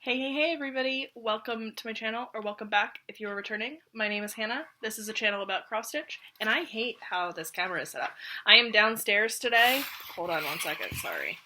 Hey everybody! Welcome to my channel, or welcome back if you are returning. My name is Hannah. This is a channel about cross stitch, and I hate how this camera is set up. I am downstairs today. Hold on one second, sorry.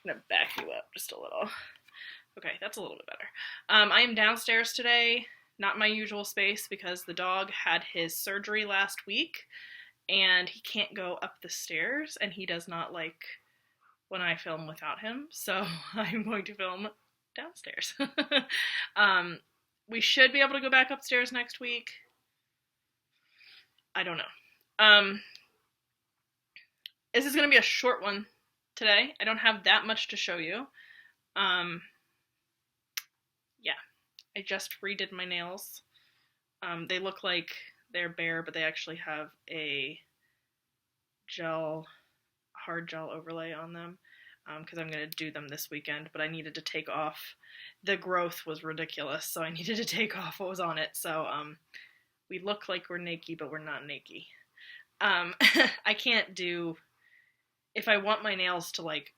I'm gonna back you up just a little. Okay, that's a little bit better. I am downstairs today, not my usual space, because the dog had his surgery last week, and he can't go up the stairs, and he does not like when I film without him, so I'm going to film downstairs. We should be able to go back upstairs next week. I don't know. This is going to be a short one today. I don't have that much to show you. Yeah, I just redid my nails. They look like they're bare, but they actually have a hard gel overlay on them. Because I'm going to do them this weekend, but I needed to take off. The growth was ridiculous, so I needed to take off what was on it. So we look like we're naked, but we're not naked. I can't do, if I want my nails to like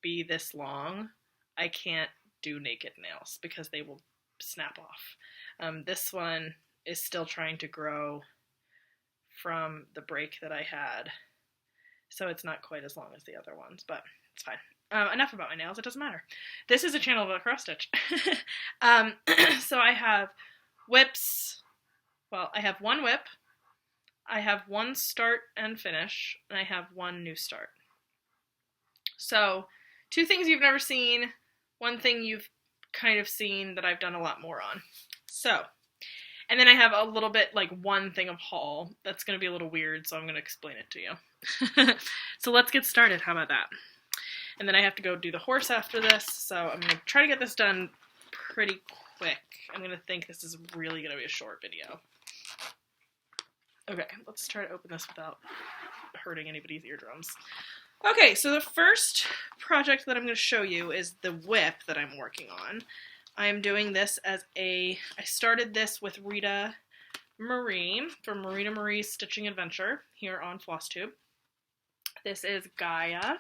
be this long, I can't do naked nails because they will snap off. This one is still trying to grow from the break that I had. So it's not quite as long as the other ones, but it's fine. Enough about my nails, it doesn't matter. This is a channel about cross stitch. So I have WIPs. Well, I have one WIP, I have one start and finish, and I have one new start. So, two things you've never seen, one thing you've kind of seen that I've done a lot more on. So, and then I have a little bit, like one thing of haul that's going to be a little weird, so I'm going to explain it to you. So let's get started, how about that? And then I have to go do the horse after this, so I'm going to try to get this done pretty quick. I'm going to think this is really going to be a short video. Okay, let's try to open this without hurting anybody's eardrums. Okay, so the first project that I'm going to show you is the WIP that I'm working on. I am doing this as I started this with Rita Marie from Rita Marie's Stitching Adventure here on Flosstube. This is Gaia,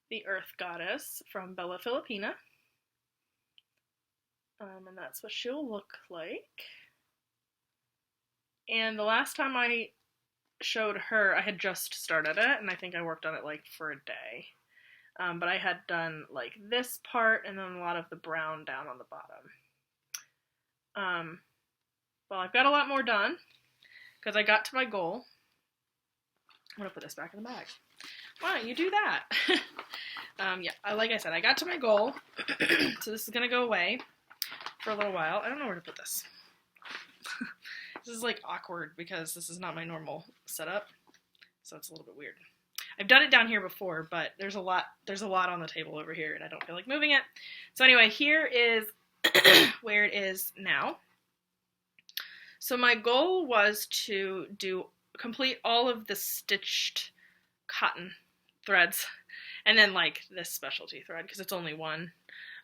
the Earth Goddess from Bella Filipina. And that's what she'll look like. And the last time I showed her, I had just started it, and I think I worked on it like for a day. But I had done like this part and then a lot of the brown down on the bottom. Well, I've got a lot more done because I got to my goal. I'm going to put this back in the bag. Why don't you do that? Yeah, like I said, I got to my goal. So this is going to go away for a little while. I don't know where to put this. This is like awkward because this is not my normal setup. So it's a little bit weird. I've done it down here before, but there's a lot on the table over here and I don't feel like moving it. So anyway, here is where it is now. So my goal was to complete all of the stitched cotton threads and then like this specialty thread because it's only one.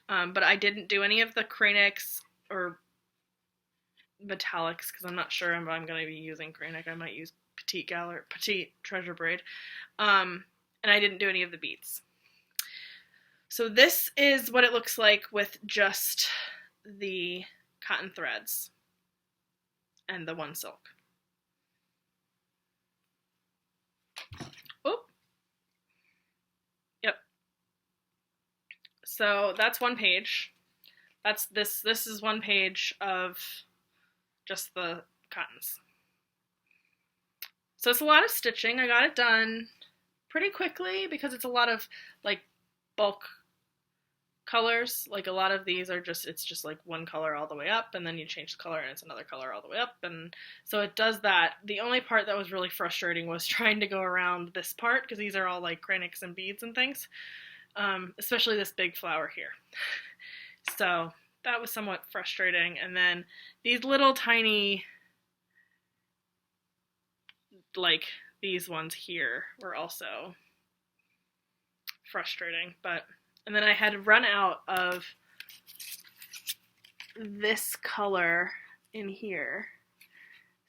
But I didn't do any of the Cranics or metallics because I'm not sure if I'm going to be using Cranic. I might use Petite Treasure Braid. And I didn't do any of the beads. So this is what it looks like with just the cotton threads and the one silk. Oop. Yep. So that's one page. This is one page of just the cottons. So it's a lot of stitching. I got it done pretty quickly because it's a lot of like bulk colors. Like a lot of these are it's just like one color all the way up and then you change the color and it's another color all the way up. And so it does that. The only part that was really frustrating was trying to go around this part because these are all like Cranics and beads and things. Especially this big flower here. So that was somewhat frustrating. And then these little tiny, like these ones here, were also frustrating. And then I had run out of this color in here,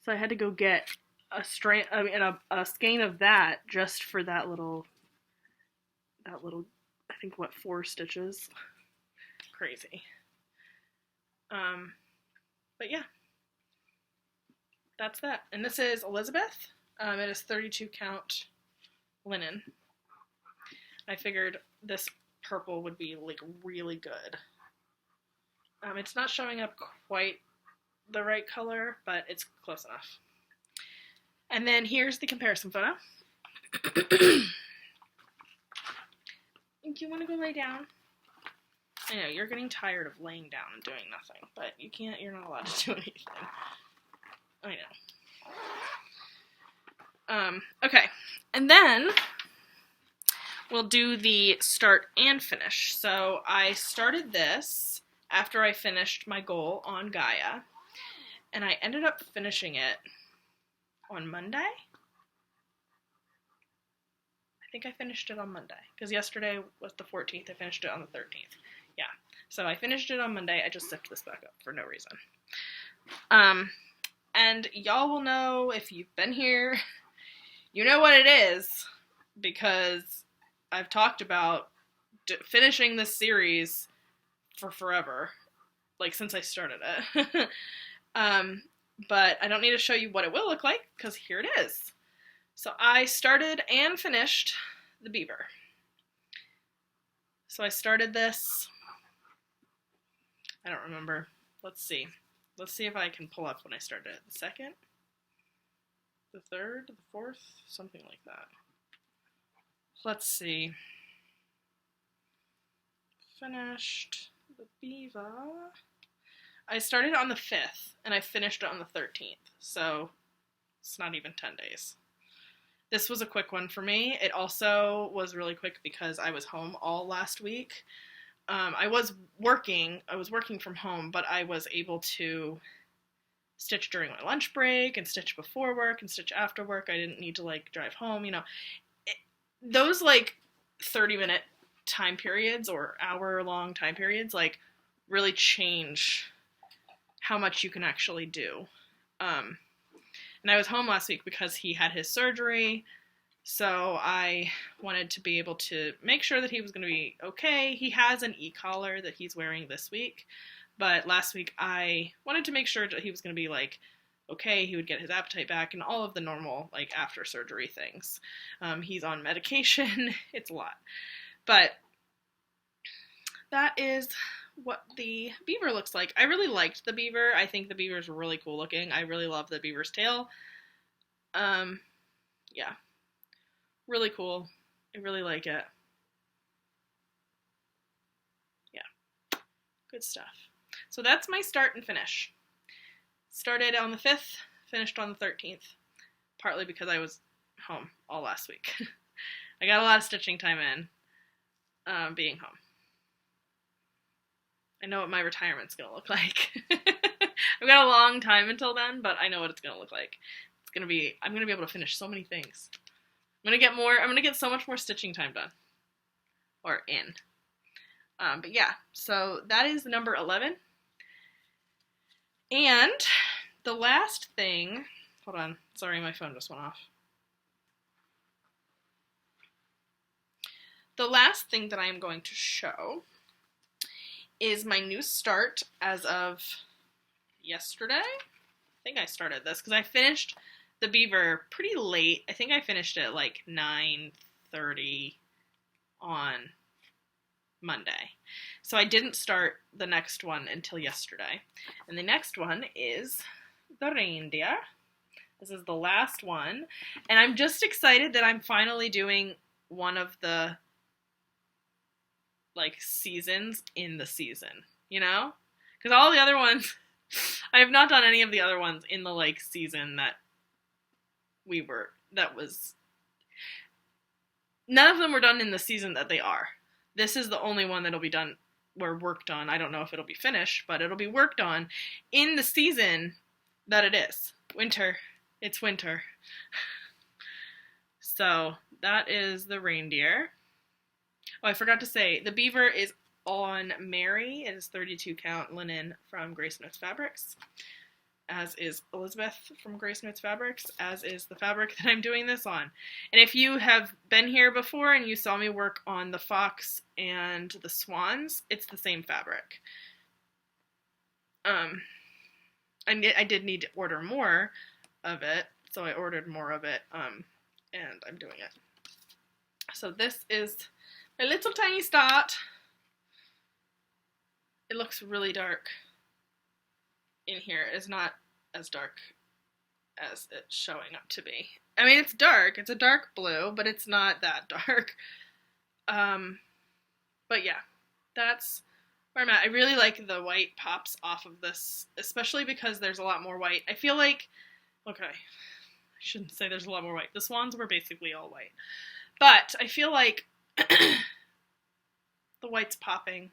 so I had to go get a skein of that just for that little, I think what, 4 stitches. crazy. But yeah, that's that. And this is Elizabeth. It is 32 count linen. I figured this purple would be like really good. It's not showing up quite the right color, but it's close enough. And then here's the comparison photo. Do you want to go lay down? I know, you're getting tired of laying down and doing nothing, but you're not allowed to do anything. I know. Okay, and then we'll do the start and finish. So I started this after I finished my goal on Gaia, and I ended up finishing it on Monday. I think I finished it on Monday, because yesterday was the 14th, I finished it on the 13th. Yeah, so I finished it on Monday. I just zipped this back up for no reason. And y'all will know, if you've been here, you know what it is, because I've talked about finishing this series for forever, like since I started it. But I don't need to show you what it will look like, because here it is. So I started and finished the Beaver. So I started this, I don't remember, let's see if I can pull up when I started it. The 2nd, the 3rd, the 4th, something like that. Let's see. Finished the Beaver. I started on the 5th, and I finished it on the 13th, so it's not even 10 days. This was a quick one for me. It also was really quick because I was home all last week. I was working from home, but I was able to stitch during my lunch break and stitch before work and stitch after work. I didn't need to like drive home, you know. Those like 30-minute time periods or hour-long time periods like really change how much you can actually do. And I was home last week because he had his surgery, so I wanted to be able to make sure that he was going to be okay. He has an e-collar that he's wearing this week, but last week I wanted to make sure that he was going to be like okay, he would get his appetite back and all of the normal like after surgery things. He's on medication. It's a lot. But that is what the Beaver looks like. I really liked the Beaver. I think the Beaver's really cool looking. I really love the Beaver's tail. Yeah. Really cool. I really like it. Yeah. Good stuff. So that's my start and finish. Started on the 5th, finished on the 13th. Partly because I was home all last week. I got a lot of stitching time in, being home. I know what my retirement's gonna look like. I've got a long time until then, but I know what it's gonna look like. I'm gonna be able to finish so many things. I'm gonna get so much more stitching time done. Or in. But yeah, so that is number 11. And the last thing, hold on, sorry, my phone just went off. The last thing that I am going to show is my new start as of yesterday. I think I started this because I finished the Beaver pretty late. I think I finished it at like 9:30 on Monday. So I didn't start the next one until yesterday. And the next one is the Reindeer. This is the last one. And I'm just excited that I'm finally doing one of the like seasons in the season, you know? Because all the other ones, I have not done any of the other ones in the like season none of them were done in the season that they are. This is the only one that'll be done or worked on. I don't know if it'll be finished, but it'll be worked on in the season that it is. Winter. It's winter. So that is the Reindeer. Oh, I forgot to say, the Beaver is on Mary. It is 32 count linen from Grace Notes Fabrics. as is Elizabeth from Grace Knits Fabrics, as is the fabric that I'm doing this on. And if you have been here before and you saw me work on the fox and the swans, it's the same fabric. I did need to order more of it, so I ordered more of it, and I'm doing it. So this is my little tiny start. It looks really dark in here. It's not as dark as it's showing up to be. I mean, it's dark. It's a dark blue, but it's not that dark. But yeah, that's where I'm at. I really like the white pops off of this, especially because there's a lot more white. I feel like, okay, I shouldn't say there's a lot more white. The swans were basically all white. But I feel like the white's popping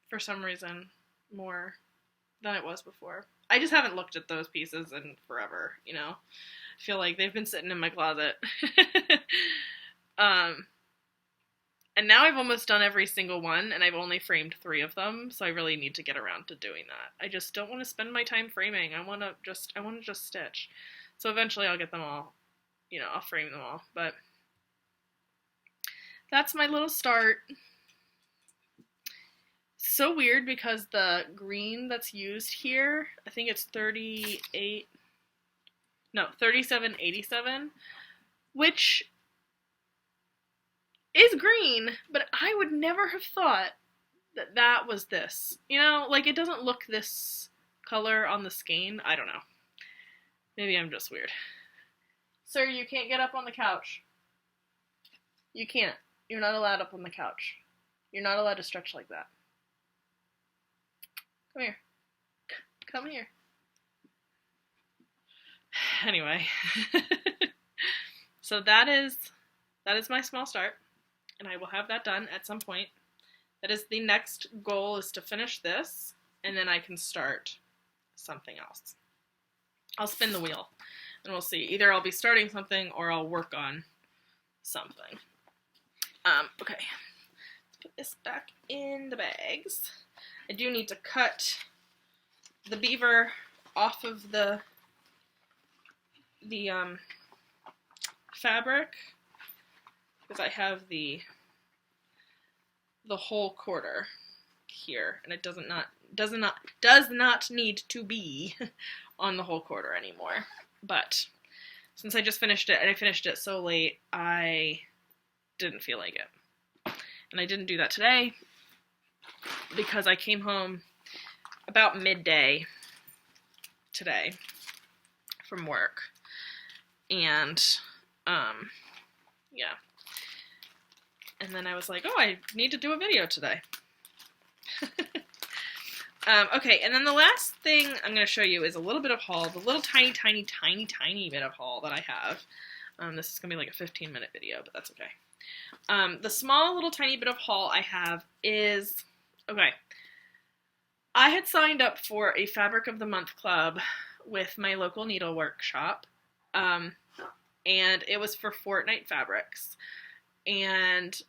for some reason more than it was before. I just haven't looked at those pieces in forever, you know? I feel like they've been sitting in my closet. And now I've almost done every single one, and I've only framed 3 of them, so I really need to get around to doing that. I just don't want to spend my time framing. I want to just stitch. So eventually I'll get them all, you know, I'll frame them all, but that's my little start. So weird because the green that's used here, I think it's 3787, which is green, but I would never have thought that that was this. You know, like it doesn't look this color on the skein. I don't know. Maybe I'm just weird. Sir, you can't get up on the couch. You can't. You're not allowed up on the couch. You're not allowed to stretch like that. Come here. Come here. Anyway. So that is my small start, and I will have that done at some point. That is the next goal, is to finish this, and then I can start something else. I'll spin the wheel, and we'll see. Either I'll be starting something, or I'll work on something. Okay. Let's put this back in the bags. I do need to cut the beaver off of the fabric, because I have the whole quarter here, and it does not need to be on the whole quarter anymore. But since I just finished it, and I finished it so late, I didn't feel like it. And I didn't do that today because I came home about midday today from work. And, yeah. And then I was like, oh, I need to do a video today. Okay, and then the last thing I'm going to show you is a little bit of haul, the little tiny bit of haul that I have. This is going to be like a 15-minute video, but that's okay. The small little tiny bit of haul I have is, okay, I had signed up for a Fabric of the Month club with my local needlework shop, and it was for Fortnite fabrics, and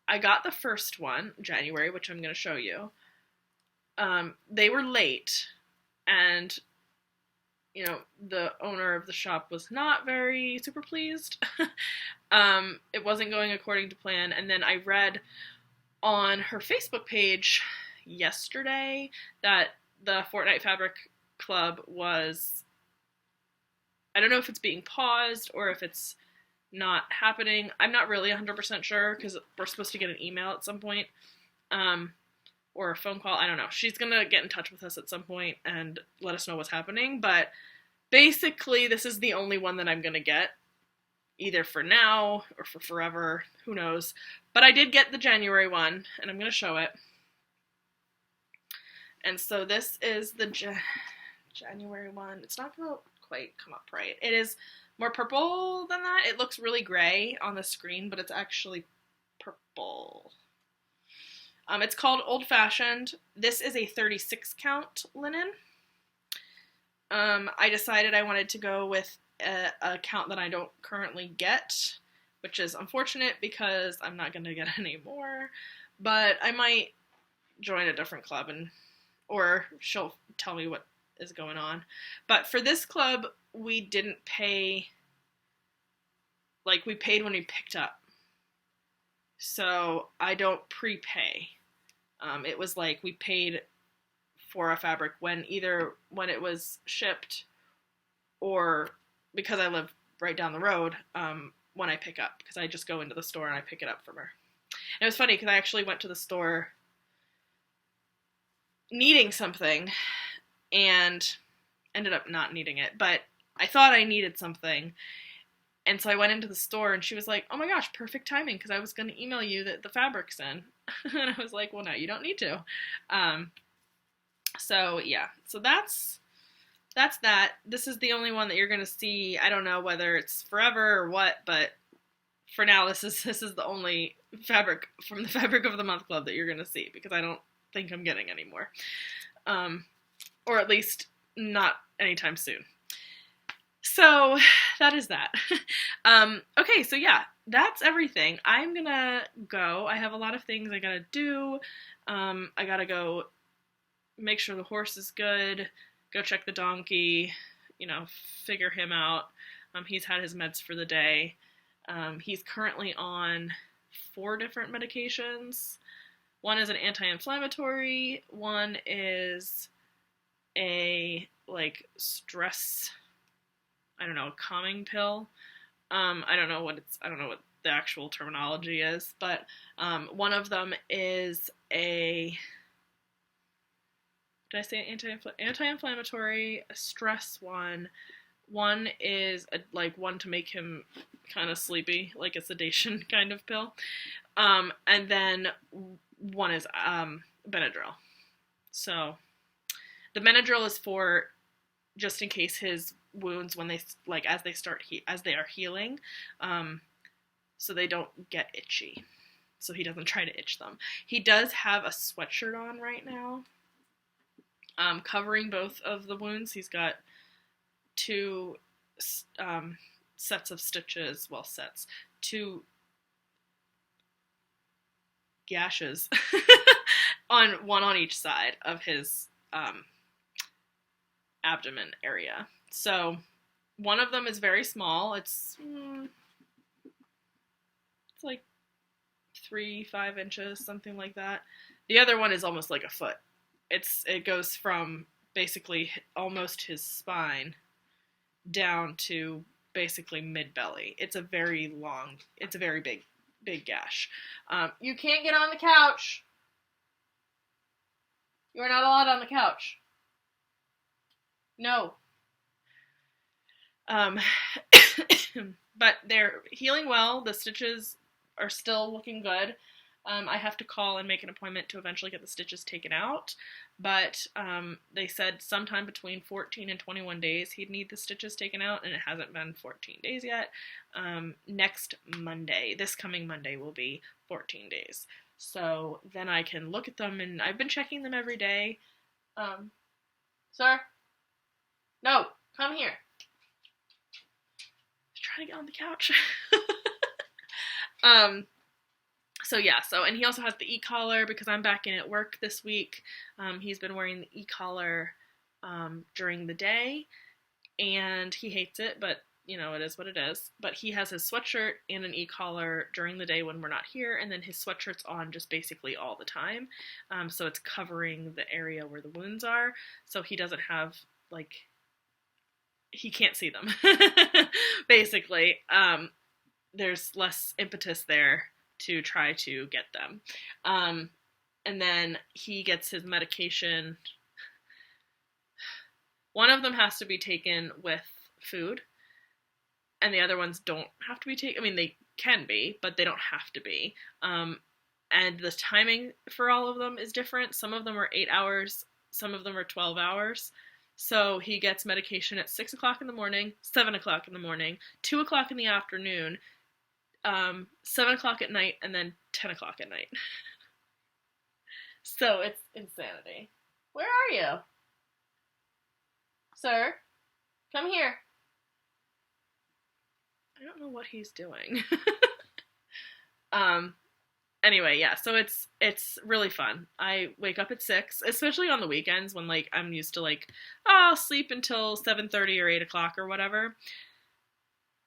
I got the first one, January, which I'm going to show you. They were late, and, you know, the owner of the shop was not very super pleased. It wasn't going according to plan, and then I read on her Facebook page yesterday that the Fortnite Fabric Club was, I don't know if it's being paused or if it's not happening. I'm not really 100% sure, because we're supposed to get an email at some point, or a phone call. I don't know. She's going to get in touch with us at some point and let us know what's happening, but basically this is the only one that I'm going to get, either for now or for forever, who knows. But I did get the January one, and I'm going to show it. And so this is the January one. It's not going to quite come up right. It is more purple than that. It looks really gray on the screen, but it's actually purple. It's called Old Fashioned. This is a 36 count linen. I decided I wanted to go with a count that I don't currently get, which is unfortunate because I'm not going to get any more, but I might join a different club, or she'll tell me what is going on. But for this club, we didn't pay, like, we paid when we picked up. So I don't prepay. It was like we paid for a fabric when it was shipped, or because I live right down the road, when I pick up, because I just go into the store and I pick it up from her. And it was funny because I actually went to the store needing something and ended up not needing it, but I thought I needed something. And so I went into the store and she was like, oh my gosh, perfect timing, because I was going to email you that the fabric's in. And I was like, well, no, you don't need to. So yeah, so that's that. This is the only one that you're going to see. I don't know whether it's forever or what, but for now, this is the only fabric from the Fabric of the Month Club that you're going to see, because I don't think I'm getting any more. Or at least not anytime soon. So that is that. Okay, so yeah, that's everything. I'm gonna go. I have a lot of things I gotta do. I gotta go make sure the horse is good, go check the donkey, figure him out. He's had his meds for the day. He's currently on 4 different medications. One is an anti-inflammatory, one is a, stress, calming pill. I don't know what the actual terminology is, but one of them is did I say anti-inflammatory, a stress one. One is one to make him kind of sleepy, like a sedation kind of pill. And then one is Benadryl. So the Benadryl is for just in case his wounds, when they as they are healing, so they don't get itchy, so he doesn't try to itch them. He does have a sweatshirt on right now, covering both of the wounds. He's got 2 sets of stitches, 2 gashes one on each side of his abdomen area. So one of them is very small. It's like 3-5 inches, something like that. The other one is almost like a foot. It goes from basically almost his spine down to basically mid-belly. It's a very big gash. You can't get on the couch. You are not allowed on the couch. No. But they're healing well. The stitches are still looking good. I have to call and make an appointment to eventually get the stitches taken out, but they said sometime between 14 and 21 days he'd need the stitches taken out, and it hasn't been 14 days yet. This coming Monday will be 14 days. So then I can look at them, and I've been checking them every day. Sir? No, come here. He's trying to get on the couch. And he also has the e-collar because I'm back in at work this week. He's been wearing the e-collar during the day, and he hates it, but it is what it is. But he has his sweatshirt and an e-collar during the day when we're not here, and then his sweatshirt's on just basically all the time. So it's covering the area where the wounds are, so he doesn't have, he can't see them, basically. There's less impetus there to try to get them. And then he gets his medication. One of them has to be taken with food, and the other ones don't have to be taken. I mean, they can be, but they don't have to be. And the timing for all of them is different. Some of them are 8 hours, some of them are 12 hours. So he gets medication at 6 o'clock in the morning, 7 o'clock in the morning, 2 o'clock in the afternoon, 7 o'clock at night, and then 10 o'clock at night. So it's insanity. Where are you? Sir? Come here. I don't know what he's doing. And Anyway, yeah, so it's really fun. I wake up at 6, especially on the weekends when like I'm used to like, oh, I'll sleep until 7:30 or 8 o'clock or whatever.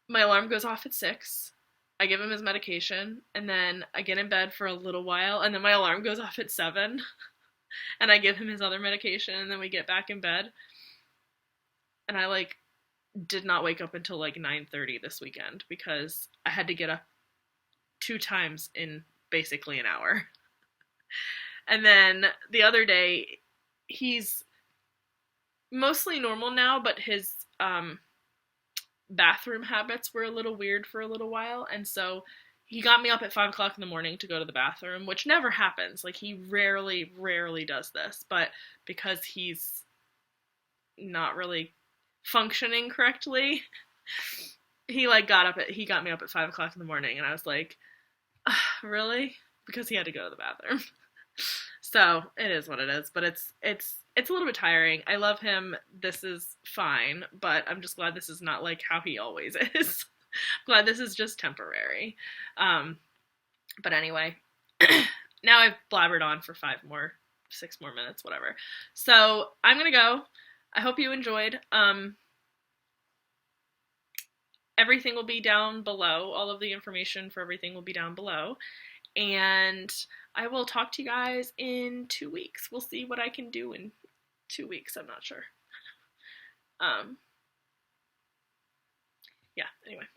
My alarm goes off at 6. I give him his medication, and then I get in bed for a little while, and then my alarm goes off at 7, and I give him his other medication, and then we get back in bed. And I like did not wake up until like 9:30 this weekend because I had to get up 2 times in basically an hour. And then the other day, he's mostly normal now, but his bathroom habits were a little weird for a little while, and so he got me up at 5 o'clock in the morning to go to the bathroom, which never happens. Like, he rarely does this, but because he's not really functioning correctly, he got me up at 5 o'clock in the morning, and I was like, really? Because he had to go to the bathroom. So it is what it is, but it's a little bit tiring. I love him. This is fine, but I'm just glad this is not like how he always is. Glad this is just temporary. But anyway, now I've blabbered on for 6 more minutes, whatever. So I'm gonna go. I hope you enjoyed. Everything will be down below. All of the information for everything will be down below. And I will talk to you guys in 2 weeks. We'll see what I can do in 2 weeks. I'm not sure. Yeah, anyway.